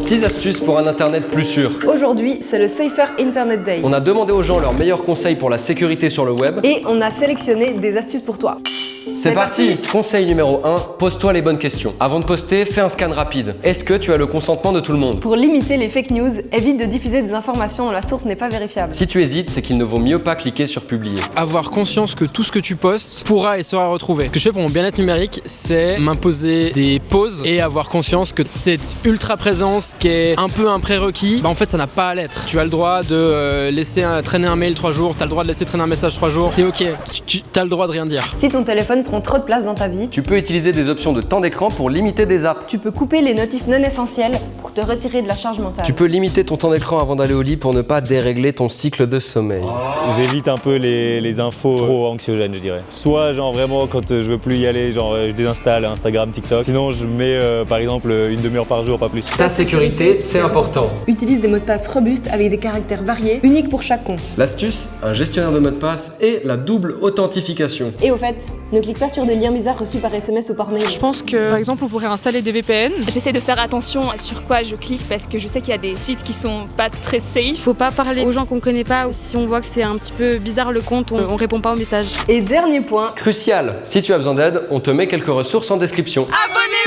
6 astuces pour un internet plus sûr. Aujourd'hui, c'est le Safer Internet Day. On a demandé aux gens leurs meilleurs conseils pour la sécurité sur le web. Et on a sélectionné des astuces pour toi. C'est parti. Conseil numéro 1, pose-toi les bonnes questions. Avant de poster, fais un scan rapide. Est-ce que tu as le consentement de tout le monde? Pour limiter les fake news, évite de diffuser des informations dont la source n'est pas vérifiable. Si tu hésites, c'est qu'il ne vaut mieux pas cliquer sur publier. Avoir conscience que tout ce que tu postes pourra et sera retrouvé. Ce que je fais pour mon bien-être numérique, c'est m'imposer des pauses et avoir conscience que cette ultra présence qui est un peu un prérequis, en fait ça n'a pas à l'être. Tu as le droit de laisser traîner un mail 3 jours, tu as le droit de laisser traîner un message 3 jours, c'est ok, tu as le droit de rien dire. Si ton téléphone prend trop de place dans ta vie, Tu peux utiliser des options de temps d'écran pour limiter des apps. tu peux couper les notifs non essentiels pour te retirer de la charge mentale. Tu peux limiter ton temps d'écran avant d'aller au lit pour ne pas dérégler ton cycle de sommeil. J'évite un peu les infos trop anxiogènes, je dirais. Soit genre vraiment quand je veux plus y aller, genre je désinstalle Instagram, TikTok. Sinon je mets par exemple une demi-heure par jour, pas plus. Ta sécurité, c'est important. Utilise des mots de passe robustes avec des caractères variés, uniques pour chaque compte. L'astuce, un gestionnaire de mot de passe et la double authentification. Et au fait, ne clique pas sur des liens bizarres reçus par SMS ou par mail. Je pense que, par exemple, on pourrait installer des VPN. J'essaie de faire attention à sur quoi je clique parce que je sais qu'il y a des sites qui sont pas très safe. Faut pas parler aux gens qu'on connaît pas, ou si on voit que c'est un petit peu bizarre le compte, on répond pas aux messages. Et dernier point, Crucial, si tu as besoin d'aide, on te met quelques ressources en description. Abonnez-vous!